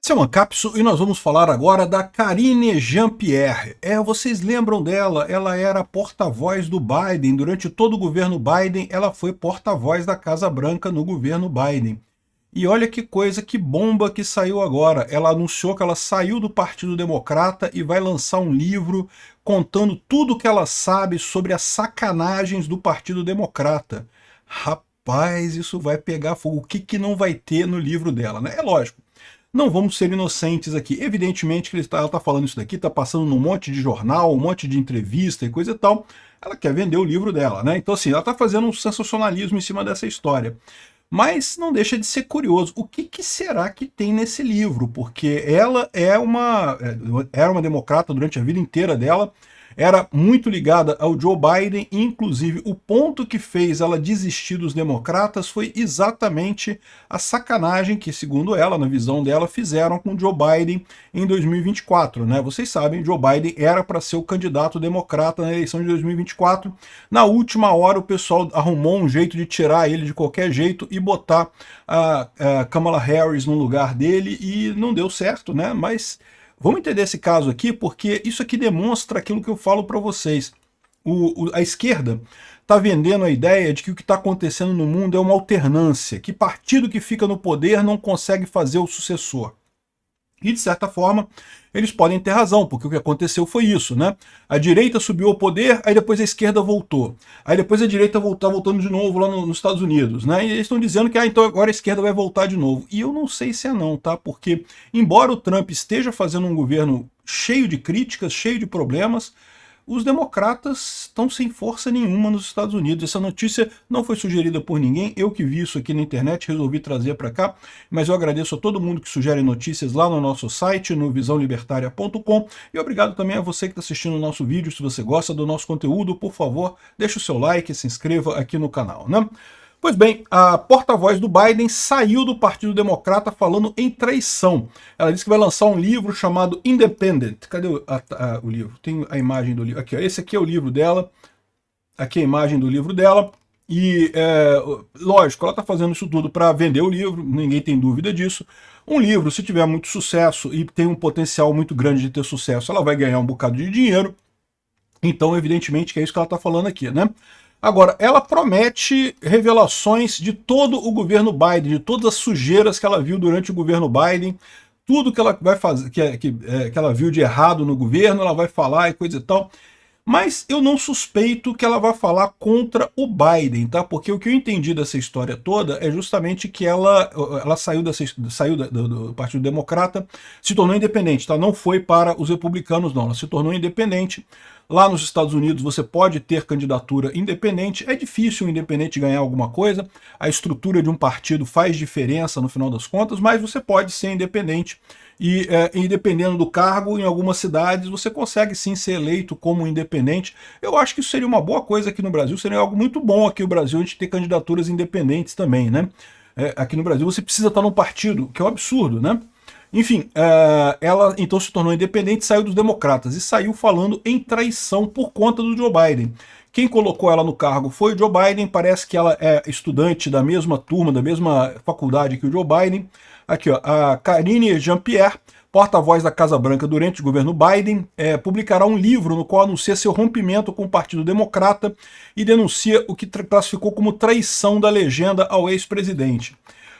Esse é o Ancapsu e nós vamos falar agora da Karine Jean-Pierre. Vocês lembram dela? Ela era porta-voz do Biden. Durante todo o governo Biden, ela foi porta-voz da Casa Branca no governo Biden. E olha que coisa, que bomba que saiu agora. Ela anunciou que ela saiu do Partido Democrata e vai lançar um livro contando tudo o que ela sabe sobre as sacanagens do Partido Democrata. Rapaz, isso vai pegar fogo. O que não vai ter no livro dela, né? É lógico. Não vamos ser inocentes aqui. Evidentemente que ela está falando isso daqui, está passando num monte de jornal, um monte de entrevista e coisa e tal. Ela quer vender o livro dela, né? Então, assim, ela está fazendo um sensacionalismo em cima dessa história. Mas não deixa de ser curioso. O que será que tem nesse livro? Porque ela era uma democrata durante a vida inteira dela, era muito ligada ao Joe Biden, inclusive o ponto que fez ela desistir dos democratas foi exatamente a sacanagem que, segundo ela, na visão dela, fizeram com Joe Biden em 2024, né? Vocês sabem, Joe Biden era para ser o candidato democrata na eleição de 2024. Na última hora, o pessoal arrumou um jeito de tirar ele de qualquer jeito e botar a Kamala Harris no lugar dele e não deu certo, né? Mas vamos entender esse caso aqui, porque isso aqui demonstra aquilo que eu falo para vocês. A esquerda está vendendo a ideia de que o que está acontecendo no mundo é uma alternância, que partido que fica no poder não consegue fazer o sucessor. E, de certa forma, eles podem ter razão, porque o que aconteceu foi isso, né? A direita subiu ao poder, aí depois a esquerda voltou. Aí depois a direita está voltando de novo lá nos Estados Unidos, né? E eles estão dizendo que então agora a esquerda vai voltar de novo. E eu não sei se é não, tá? Porque, embora o Trump esteja fazendo um governo cheio de críticas, cheio de problemas, os democratas estão sem força nenhuma nos Estados Unidos. Essa notícia não foi sugerida por ninguém, eu que vi isso aqui na internet, resolvi trazer para cá, mas eu agradeço a todo mundo que sugere notícias lá no nosso site, no visãolibertaria.com, e obrigado também a você que está assistindo o nosso vídeo. Se você gosta do nosso conteúdo, por favor, deixe o seu like e se inscreva aqui no canal, né? Pois bem, a porta-voz do Biden saiu do Partido Democrata falando em traição. Ela disse que vai lançar um livro chamado Independent. Cadê o livro? Tem a imagem do livro. Aqui, ó. Esse aqui é o livro dela. Aqui é a imagem do livro dela. E, lógico, ela está fazendo isso tudo para vender o livro, ninguém tem dúvida disso. Um livro, se tiver muito sucesso e tem um potencial muito grande de ter sucesso, ela vai ganhar um bocado de dinheiro. Então, evidentemente, que é isso que ela está falando aqui, né? Agora, ela promete revelações de todo o governo Biden, de todas as sujeiras que ela viu durante o governo Biden, tudo que ela vai fazer, que ela viu de errado no governo, ela vai falar e coisa e tal. Mas eu não suspeito que ela vá falar contra o Biden, tá? Porque o que eu entendi dessa história toda é justamente que ela saiu do Partido Democrata, se tornou independente, tá? Não foi para os republicanos, não. Ela se tornou independente. Lá nos Estados Unidos você pode ter candidatura independente. É difícil um independente ganhar alguma coisa. A estrutura de um partido faz diferença no final das contas, mas você pode ser independente. E dependendo do cargo, em algumas cidades, você consegue sim ser eleito como independente. Eu acho que isso seria uma boa coisa aqui no Brasil, seria algo muito bom aqui no Brasil, a gente ter candidaturas independentes também, né? Aqui no Brasil você precisa estar num partido, que é um absurdo, né? Enfim, ela então se tornou independente, saiu dos democratas e saiu falando em traição por conta do Joe Biden. Quem colocou ela no cargo foi o Joe Biden, parece que ela é estudante da mesma turma, da mesma faculdade que o Joe Biden. Aqui, ó, a Karine Jean-Pierre, porta-voz da Casa Branca durante o governo Biden, publicará um livro no qual anuncia seu rompimento com o Partido Democrata e denuncia o que classificou como traição da legenda ao ex-presidente.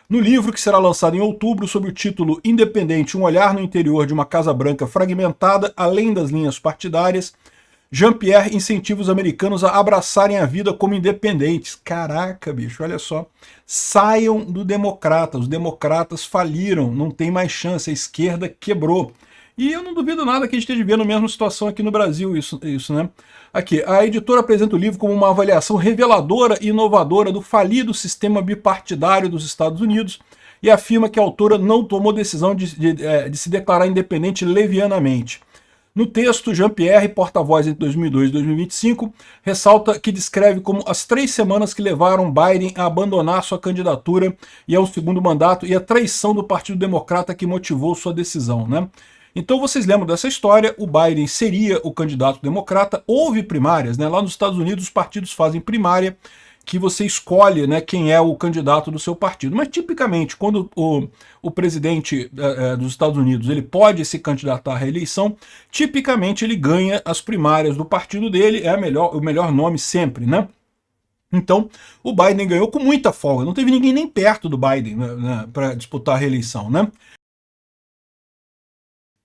No livro, que será lançado em outubro, sob o título Independente, um olhar no interior de uma Casa Branca fragmentada, além das linhas partidárias, Jean-Pierre incentiva os americanos a abraçarem a vida como independentes. Caraca, bicho, olha só. Saiam do democrata, os democratas faliram, não tem mais chance, a esquerda quebrou. E eu não duvido nada que a gente esteja vivendo a mesma situação aqui no Brasil, isso, né? Aqui, a editora apresenta o livro como uma avaliação reveladora e inovadora do falido sistema bipartidário dos Estados Unidos e afirma que a autora não tomou decisão de se declarar independente levianamente. No texto, Jean-Pierre, porta-voz entre 2002 e 2025, ressalta que descreve como as 3 semanas que levaram Biden a abandonar sua candidatura e ao segundo mandato e a traição do Partido Democrata que motivou sua decisão, né? Então vocês lembram dessa história, o Biden seria o candidato democrata, houve primárias, né? Lá nos Estados Unidos os partidos fazem primária. que você escolhe, né, quem é o candidato do seu partido. Mas, tipicamente, quando o presidente dos Estados Unidos ele pode se candidatar à reeleição, tipicamente ele ganha as primárias do partido dele, é o melhor nome sempre, né? Então, o Biden ganhou com muita folga, não teve ninguém nem perto do Biden, né, para disputar a reeleição, né?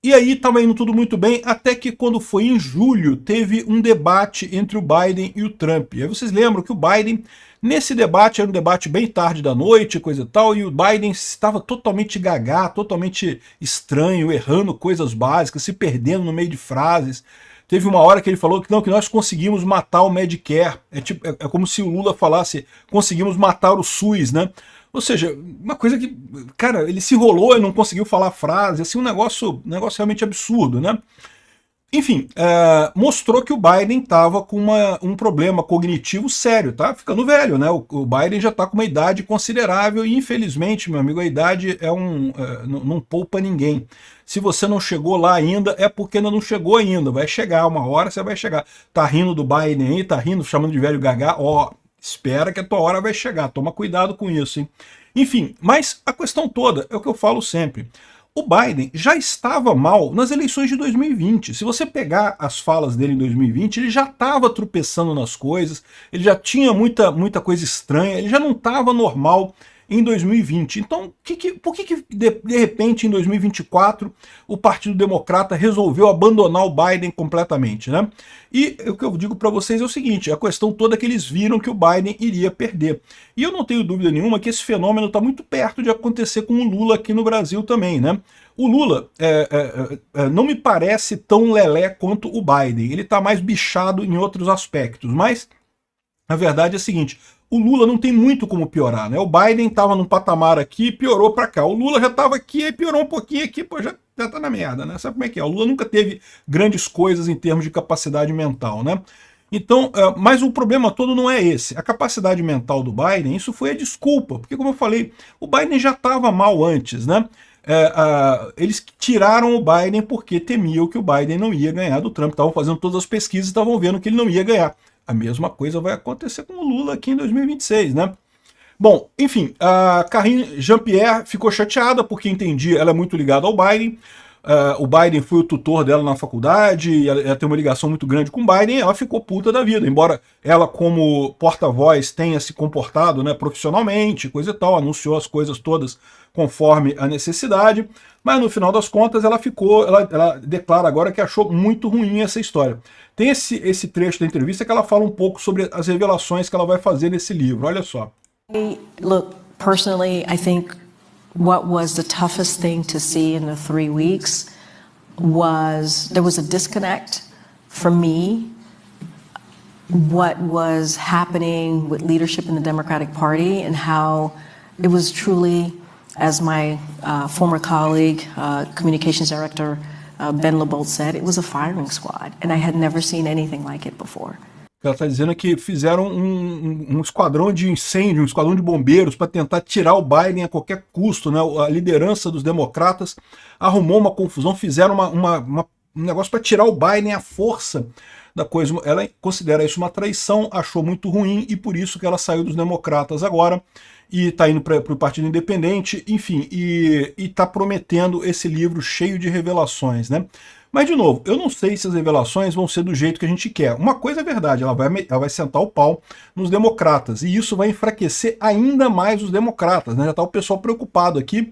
E aí estava indo tudo muito bem, até que quando foi em julho, teve um debate entre o Biden e o Trump. E aí vocês lembram que o Biden, nesse debate, era um debate bem tarde da noite, coisa e tal, e o Biden estava totalmente gaga, totalmente estranho, errando coisas básicas, se perdendo no meio de frases. Teve uma hora que ele falou que não, que nós conseguimos matar o Medicare. É como se o Lula falasse, conseguimos matar o SUS, né? Ou seja, uma coisa que, cara, ele se enrolou e não conseguiu falar a frase, assim, um negócio realmente absurdo, né? Enfim, mostrou que o Biden estava com um problema cognitivo sério, tá ficando velho, né? O Biden já está com uma idade considerável e, infelizmente, meu amigo, a idade não poupa ninguém. Se você não chegou lá ainda, é porque ainda não chegou ainda. Vai chegar, uma hora você vai chegar. Tá rindo do Biden aí, tá rindo, chamando de velho gaga, ó, espera que a tua hora vai chegar, toma cuidado com isso, hein? Enfim, mas a questão toda é o que eu falo sempre. O Biden já estava mal nas eleições de 2020. Se você pegar as falas dele em 2020, ele já estava tropeçando nas coisas, ele já tinha muita coisa estranha, ele já não estava normal em 2020. Então, por que de repente, em 2024, o Partido Democrata resolveu abandonar o Biden completamente, né? E o que eu digo para vocês é o seguinte, a questão toda é que eles viram que o Biden iria perder. E eu não tenho dúvida nenhuma que esse fenômeno está muito perto de acontecer com o Lula aqui no Brasil também, né? O Lula não me parece tão lelé quanto o Biden. Ele está mais bichado em outros aspectos, mas a verdade é a seguinte, o Lula não tem muito como piorar, né? O Biden estava num patamar aqui e piorou para cá. O Lula já estava aqui e piorou um pouquinho aqui, pô, já tá na merda, né? Sabe como é que é? O Lula nunca teve grandes coisas em termos de capacidade mental, né? Então, mas o problema todo não é esse. A capacidade mental do Biden, isso foi a desculpa, porque como eu falei, o Biden já estava mal antes, né? Eles tiraram o Biden porque temiam que o Biden não ia ganhar do Trump, estavam fazendo todas as pesquisas e estavam vendo que ele não ia ganhar. A mesma coisa vai acontecer com o Lula aqui em 2026, né? Bom, enfim, a Karine Jean-Pierre ficou chateada porque entendi, ela é muito ligada ao Biden. O Biden foi o tutor dela na faculdade, ela tem uma ligação muito grande com o Biden, ela ficou puta da vida, embora ela como porta-voz tenha se comportado, né, profissionalmente, coisa e tal, anunciou as coisas todas conforme a necessidade, mas no final das contas ela declara agora que achou muito ruim essa história. Tem esse trecho da entrevista que ela fala um pouco sobre as revelações que ela vai fazer nesse livro, olha só. Look, personally, I think what was the toughest thing to see in the 3 weeks was there was a disconnect for me. What was happening with leadership in the Democratic Party and how it was truly, as my former colleague, communications director Ben LeBold said, it was a firing squad, and I had never seen anything like it before. Ela está dizendo que fizeram um esquadrão de incêndio, um esquadrão de bombeiros para tentar tirar o Biden a qualquer custo, né? A liderança dos democratas arrumou uma confusão, fizeram um negócio para tirar o Biden à força da coisa. Ela considera isso uma traição, achou muito ruim e por isso que ela saiu dos democratas agora e está indo para o Partido Independente, enfim, e está prometendo esse livro cheio de revelações, né? Mas, de novo, eu não sei se as revelações vão ser do jeito que a gente quer. Uma coisa é verdade, ela vai sentar o pau nos democratas, e isso vai enfraquecer ainda mais os democratas, né? Já está o pessoal preocupado aqui.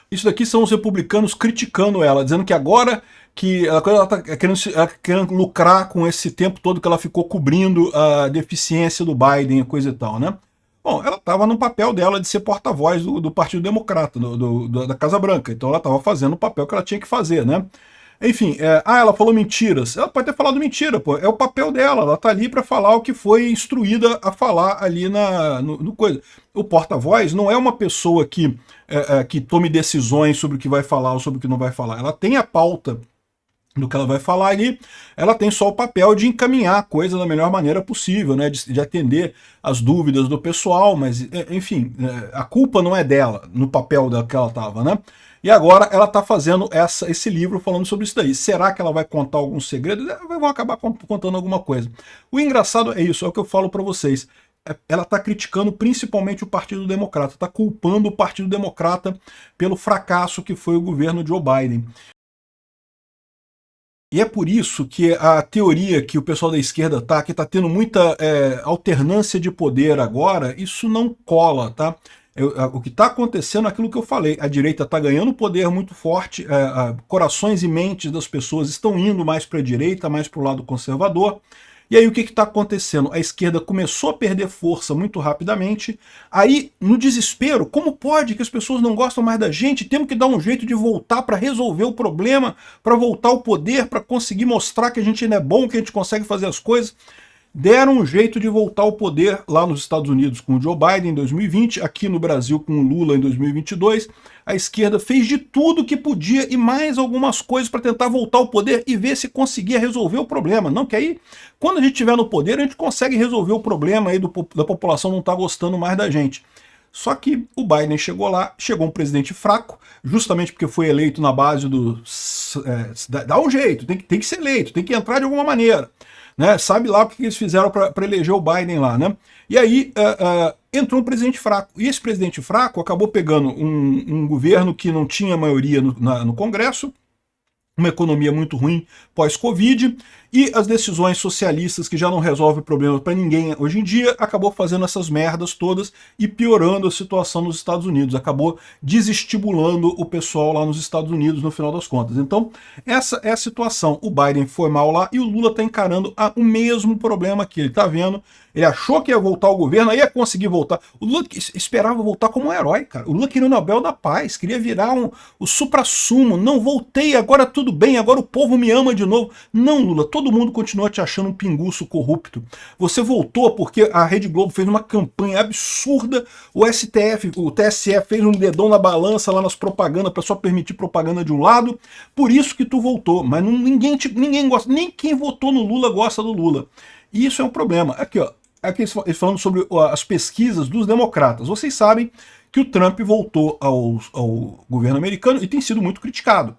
Isso daqui são os republicanos criticando ela, dizendo que agora que ela está querendo lucrar com esse tempo todo que ela ficou cobrindo a deficiência do Biden e coisa e tal, né? Bom, ela estava no papel dela de ser porta-voz do Partido Democrata, da Casa Branca, então ela estava fazendo o papel que ela tinha que fazer, né? Enfim, ela falou mentiras. Ela pode ter falado mentira, pô. É o papel dela. Ela tá ali para falar o que foi instruída a falar ali no coisa. O porta-voz não é uma pessoa que tome decisões sobre o que vai falar ou sobre o que não vai falar. Ela tem a pauta do que ela vai falar ali, ela tem só o papel de encaminhar a coisa da melhor maneira possível, né, de atender as dúvidas do pessoal, mas, enfim, a culpa não é dela, no papel dela que ela estava, né? E agora ela está fazendo esse livro falando sobre isso daí. Será que ela vai contar algum segredo? Vão acabar contando alguma coisa. O engraçado é isso, é o que eu falo para vocês. ela está criticando principalmente o Partido Democrata, está culpando o Partido Democrata pelo fracasso que foi o governo Joe Biden. E é por isso que a teoria que o pessoal da esquerda tá, que está tendo muita alternância de poder agora, isso não cola, tá? O que está acontecendo é aquilo que eu falei, a direita está ganhando poder muito forte, corações e mentes das pessoas estão indo mais para a direita, mais para o lado conservador. E aí o que está acontecendo? A esquerda começou a perder força muito rapidamente, aí no desespero, como pode que as pessoas não gostam mais da gente? Temos que dar um jeito de voltar para resolver o problema, para voltar ao poder, para conseguir mostrar que a gente ainda é bom, que a gente consegue fazer as coisas. Deram um jeito de voltar ao poder lá nos Estados Unidos com o Joe Biden em 2020, aqui no Brasil com o Lula em 2022. A esquerda fez de tudo que podia e mais algumas coisas para tentar voltar ao poder e ver se conseguia resolver o problema. Não, que aí, quando a gente estiver no poder, a gente consegue resolver o problema aí da população não estar gostando mais da gente. Só que o Biden chegou lá, chegou um presidente fraco, justamente porque foi eleito na base do... dá um jeito, tem que ser eleito, tem que entrar de alguma maneira. Né? Sabe lá o que eles fizeram para eleger o Biden lá, né? E aí entrou um presidente fraco. E esse presidente fraco acabou pegando um governo que não tinha maioria no Congresso, uma economia muito ruim pós-Covid, e as decisões socialistas que já não resolvem problema para ninguém hoje em dia, acabou fazendo essas merdas todas e piorando a situação nos Estados Unidos, acabou desestimulando o pessoal lá nos Estados Unidos no final das contas. Então, essa é a situação. O Biden foi mal lá e o Lula está encarando o mesmo problema que ele está vendo. Ele achou que ia voltar ao governo, aí ia conseguir voltar. O Lula esperava voltar como um herói, cara. O Lula queria o Nobel da Paz, queria virar o suprassumo. Não, voltei, agora tudo bem, agora o povo me ama de novo. Não, Lula, todo mundo continua te achando um pinguço corrupto. Você voltou porque a Rede Globo fez uma campanha absurda, o STF, o TSE fez um dedão na balança lá nas propagandas para só permitir propaganda de um lado, por isso que tu voltou. Mas ninguém gosta, nem quem votou no Lula gosta do Lula. E isso é um problema. Aqui, ó. Aqui eles falando sobre as pesquisas dos democratas. Vocês sabem que o Trump voltou ao governo americano e tem sido muito criticado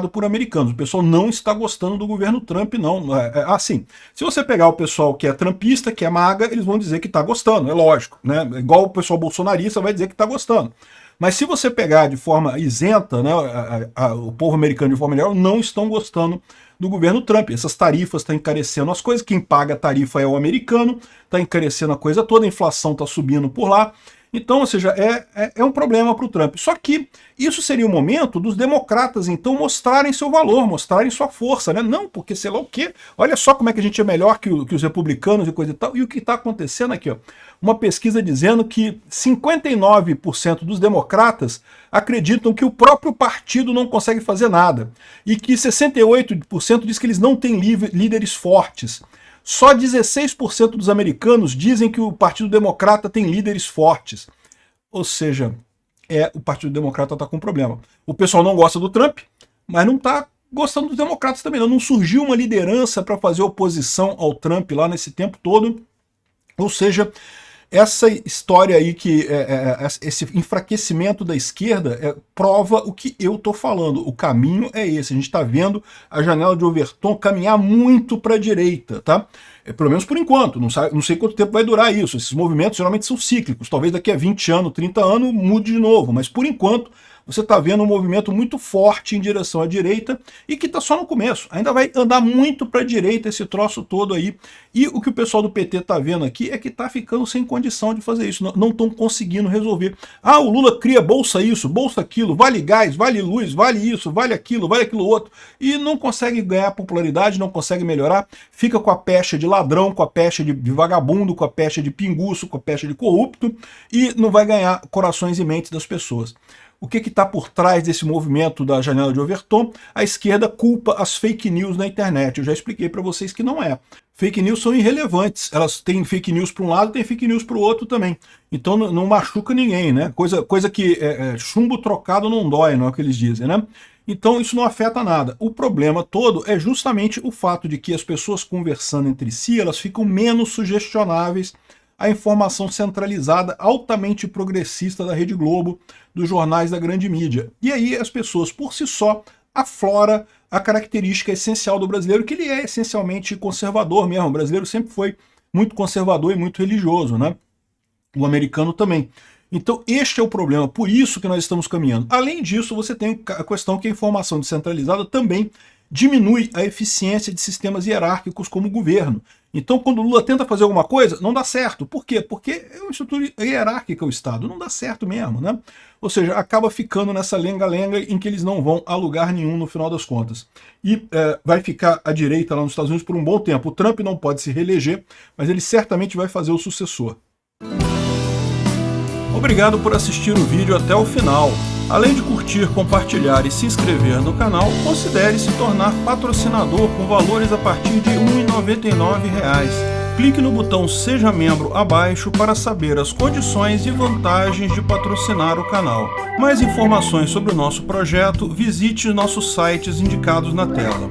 por americanos. O pessoal não está gostando do governo Trump, não. Assim, se você pegar o pessoal que é trumpista, que é MAGA, eles vão dizer que está gostando, é lógico, né? Igual o pessoal bolsonarista vai dizer que está gostando. Mas se você pegar de forma isenta, né, o povo americano de forma geral não estão gostando do governo Trump. Essas tarifas estão encarecendo as coisas, quem paga a tarifa é o americano, está encarecendo a coisa toda, a inflação está subindo por lá. Então, ou seja, é um problema para o Trump. Só que isso seria o momento dos democratas, então, mostrarem seu valor, mostrarem sua força, né? Não, porque sei lá o quê. Olha só como é que a gente é melhor que os republicanos e coisa e tal. E o que está acontecendo aqui, ó? Uma pesquisa dizendo que 59% dos democratas acreditam que o próprio partido não consegue fazer nada. E que 68% diz que eles não têm líderes fortes. Só 16% dos americanos dizem que o Partido Democrata tem líderes fortes. Ou seja, o Partido Democrata está com problema. O pessoal não gosta do Trump, mas não está gostando dos democratas também. Não surgiu uma liderança para fazer oposição ao Trump lá nesse tempo todo. Ou seja, essa história aí, esse enfraquecimento da esquerda prova o que eu estou falando. O caminho é esse. A gente está vendo a janela de Overton caminhar muito para a direita, tá? Pelo menos por enquanto. Não sei quanto tempo vai durar isso. Esses movimentos geralmente são cíclicos. Talvez daqui a 20 anos, 30 anos mude de novo. Mas por enquanto você está vendo um movimento muito forte em direção à direita e que está só no começo. Ainda vai andar muito para a direita esse troço todo aí. E o que o pessoal do PT está vendo aqui é que está ficando sem condição de fazer isso. Não estão conseguindo resolver. Ah, o Lula cria bolsa isso, bolsa aquilo, vale gás, vale luz, vale isso, vale aquilo outro. E não consegue ganhar popularidade, não consegue melhorar. Fica com a pecha de ladrão, com a pecha de vagabundo, com a pecha de pinguço, com a pecha de corrupto e não vai ganhar corações e mentes das pessoas. O que está por trás desse movimento da janela de Overton? A esquerda culpa as fake news na internet. Eu já expliquei para vocês que não é. Fake news são irrelevantes. Elas têm fake news para um lado e têm fake news para o outro também. Então não machuca ninguém, né? Coisa que chumbo trocado não dói, não é o que eles dizem, né? Então isso não afeta nada. O problema todo é justamente o fato de que as pessoas conversando entre si, elas ficam menos sugestionáveis à informação centralizada, altamente progressista da Rede Globo, dos jornais da grande mídia. E aí as pessoas, por si só, aflora a característica essencial do brasileiro, que ele é essencialmente conservador mesmo. O brasileiro sempre foi muito conservador e muito religioso, né? O americano também. Então este é o problema, por isso que nós estamos caminhando. Além disso, você tem a questão que a informação descentralizada também diminui a eficiência de sistemas hierárquicos como o governo. Então, quando o Lula tenta fazer alguma coisa, não dá certo. Por quê? Porque é uma estrutura hierárquica o Estado, não dá certo mesmo, né? Ou seja, acaba ficando nessa lenga-lenga em que eles não vão a lugar nenhum no final das contas. E vai ficar à direita lá nos Estados Unidos por um bom tempo. O Trump não pode se reeleger, mas ele certamente vai fazer o sucessor. Obrigado por assistir o vídeo até o final. Além de curtir, compartilhar e se inscrever no canal, considere se tornar patrocinador com valores a partir de R$ 1,99. Clique no botão Seja Membro abaixo para saber as condições e vantagens de patrocinar o canal. Mais informações sobre o nosso projeto, visite nossos sites indicados na tela.